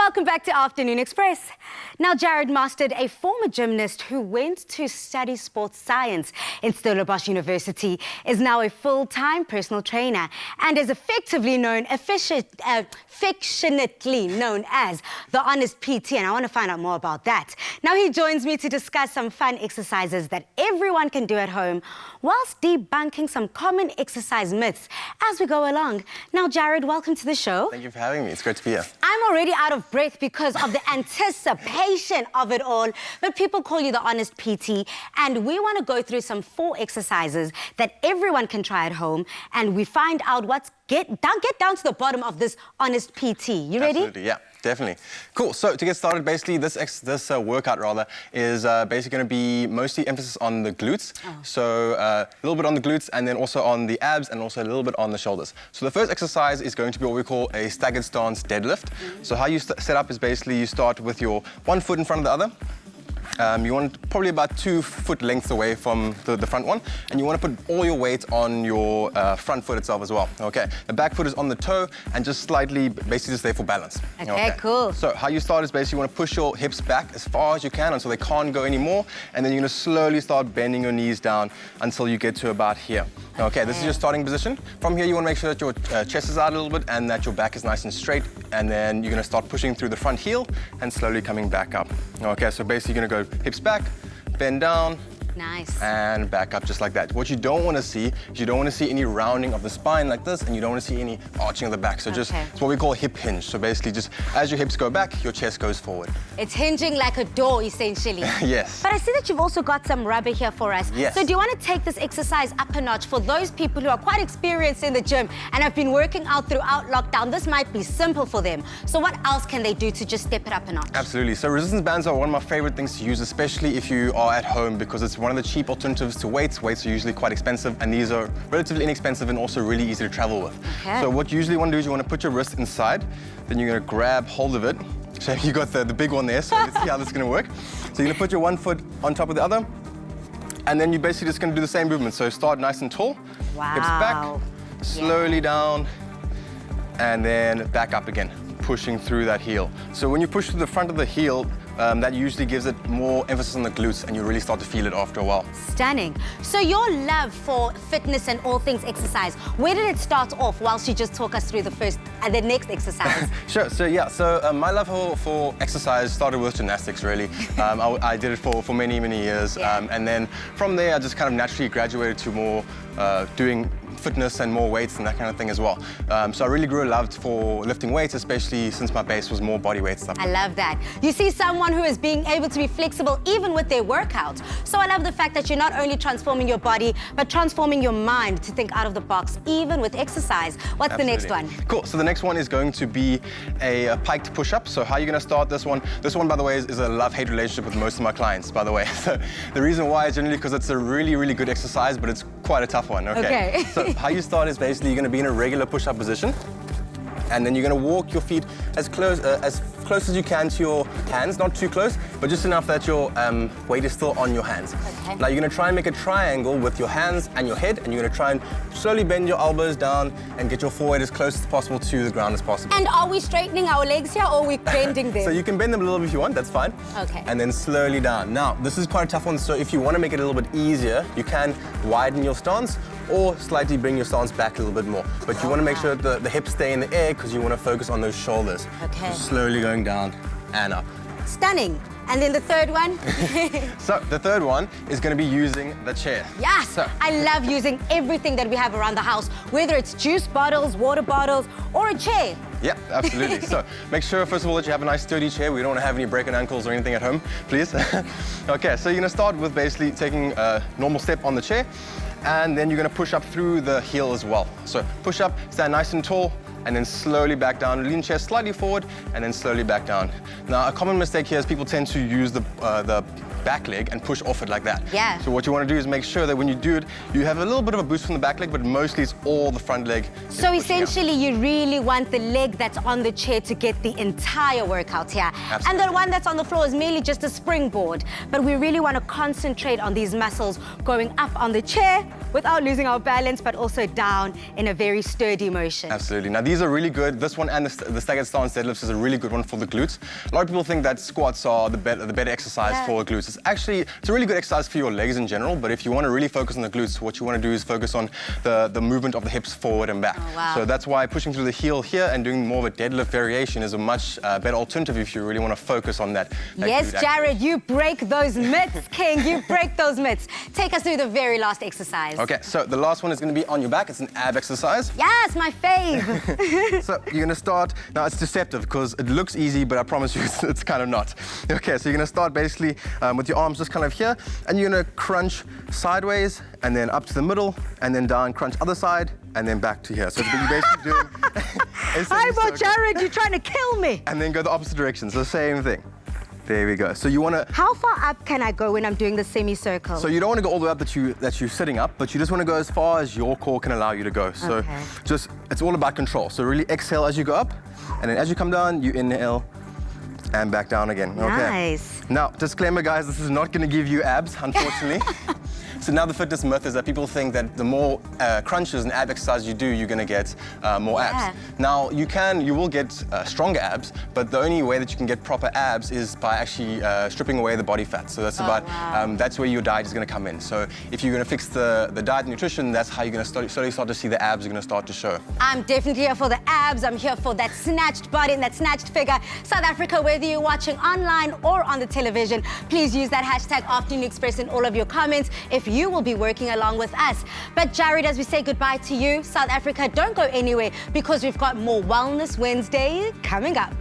Welcome back to Afternoon Express. Now, Jaryd Mostert, a former gymnast who went to study sports science in Stellenbosch University, is now a full-time personal trainer and is affectionately known as the Honest PT, and I want to find out more about that. Now, he joins me to discuss some fun exercises that everyone can do at home whilst debunking some common exercise myths as we go along. Now, Jaryd, welcome to the show. Thank you for having me. It's great to be here. I'm already out of breath because of the anticipation of it all, but people call you the Honest PT, and we want to go through some 4 exercises that everyone can try at home, and we find out get down to the bottom of this Honest PT. You ready? Absolutely, yeah, definitely. Cool. So to get started, basically, this workout is basically going to be mostly emphasis on the glutes. So a little bit on the glutes, and then also on the abs, and also a little bit on the shoulders. So the first exercise is going to be what we call a staggered stance deadlift. So how you set up is basically you start with your one foot in front of the other. You want probably about 2 foot lengths away from the front one, and you want to put all your weight on your front foot itself as well. Okay, the back foot is on the toe and just slightly, basically just there for balance. Okay, cool. So how you start is basically you want to push your hips back as far as you can until they can't go anymore, and then you're going to slowly start bending your knees down until you get to about here. Okay, this is your starting position. From here, you want to make sure that your chest is out a little bit and that your back is nice and straight, and then you're going to start pushing through the front heel and slowly coming back up. Okay, so basically you're going to go hips back, bend down, nice, and back up just like that. What you don't want to see is you don't want to see any rounding of the spine like this, and you don't want to see any arching of the back. So just, it's what we call hip hinge. So basically just as your hips go back, your chest goes forward. It's hinging like a door, essentially. Yes. But I see that you've also got some rubber here for us. Yes. So do you want to take this exercise up a notch for those people who are quite experienced in the gym and have been working out throughout lockdown? This might be simple for them. So what else can they do to just step it up a notch? Absolutely. So resistance bands are one of my favorite things to use, especially if you are at home, because it's one of the cheap alternatives to weights. Weights are usually quite expensive, and these are relatively inexpensive and also really easy to travel with. Okay. So what you usually want to do is you want to put your wrist inside, then you're going to grab hold of it. So you got the big one there, so let's see how this is going to work. So you're going to put your one foot on top of the other, and then you're basically just going to do the same movement. So start nice and tall, hips back, slowly down, and then back up again, pushing through that heel. So when you push through the front of the heel, that usually gives it more emphasis on the glutes, and you really start to feel it after a while. Stunning. So your love for fitness and all things exercise, where did it start off whilst you just talk us through the next exercise? Sure. So yeah, my love for exercise started with gymnastics, really. I did it for many, many years. And then from there, I just kind of naturally graduated to more doing fitness and more weights and that kind of thing as well. So I really grew a love for lifting weights, especially since my base was more body weight stuff. I love that. You see someone who is being able to be flexible even with their workouts. So I love the fact that you're not only transforming your body, but transforming your mind to think out of the box, even with exercise. What's the next one? Cool. So the next one is going to be a piked push-up. So how are you going to start this one? This one, by the way, is a love-hate relationship with most of my clients, by the way. So the reason why is generally because it's a really, really good exercise, but it's quite a tough one. Okay. So how you start is basically you're going to be in a regular push-up position, and then you're going to walk your feet as close as you can to your hands, not too close, but just enough that your weight is still on your hands. Okay. Now you're going to try and make a triangle with your hands and your head, and you're going to try and slowly bend your elbows down and get your forehead as close as possible to the ground as possible. And are we straightening our legs here, or are we bending them? So you can bend them a little bit if you want, that's fine. Okay. And then slowly down. Now, this is quite a tough one, so if you want to make it a little bit easier, you can widen your stance or slightly bring your stance back a little bit more. But you want to make sure that the hips stay in the air because you want to focus on those shoulders. Okay. So slowly going down and up. Stunning. And then the third one? So the third one is going to be using the chair. Yes, so I love using everything that we have around the house, whether it's juice bottles, water bottles, or a chair. Yeah, absolutely. So make sure, first of all, that you have a nice sturdy chair. We don't want to have any broken ankles or anything at home, please. Okay, so you're going to start with basically taking a normal step on the chair, and then you're going to push up through the heel as well. So push up, stand nice and tall, and then slowly back down. Lean chest slightly forward, and then slowly back down. Now, a common mistake here is people tend to use the back leg and push off it like that. Yeah. So what you want to do is make sure that when you do it, you have a little bit of a boost from the back leg, but mostly it's all the front leg. So essentially, you really want the leg that's on the chair to get the entire workout here. Absolutely. And the one that's on the floor is merely just a springboard. But we really want to concentrate on these muscles going up on the chair without losing our balance, but also down in a very sturdy motion. Absolutely. Now, these are really good. This one and the staggered stance deadlifts is a really good one for the glutes. A lot of people think that squats are the better exercise for glutes. It's a really good exercise for your legs in general, but if you want to really focus on the glutes, what you want to do is focus on the movement of the hips forward and back. Oh, wow. So that's why pushing through the heel here and doing more of a deadlift variation is a much better alternative if you really want to focus on that. Yes, Jaryd, you break those myths, King. You break those myths. Take us through the very last exercise. Okay, so the last one is going to be on your back. It's an ab exercise. Yes, my fave. So you're going to start, now it's deceptive because it looks easy, but I promise you it's kind of not. Okay, so you're going to start basically with your arms just kind of here, and you're going to crunch sideways, and then up to the middle, and then down, crunch other side, and then back to here. So you're basically doing Hi, Jaryd, you're trying to kill me. And then go the opposite direction, so same thing. There we go. So you want to... How far up can I go when I'm doing the semicircle? So you don't want to go all the way up that you're sitting up, but you just want to go as far as your core can allow you to go. So it's all about control. So really exhale as you go up, and then as you come down, you inhale and back down again. Okay. Nice. Now, disclaimer, guys, this is not going to give you abs, unfortunately. So now the fitness myth is that people think that the more crunches and ab exercise you do, you're going to get more abs. Now, you will get stronger abs, but the only way that you can get proper abs is by actually stripping away the body fat. So that's that's where your diet is going to come in. So if you're going to fix the diet and nutrition, that's how you're going to slowly start to see the abs are going to start to show. I'm definitely here for the abs. I'm here for that snatched body and that snatched figure. South Africa, whether you're watching online or on the television, please use that hashtag Afternoon Express in all of your comments if you will be working along with us. But Jaryd, as we say goodbye to you, South Africa, don't go anywhere because we've got more Wellness Wednesday coming up.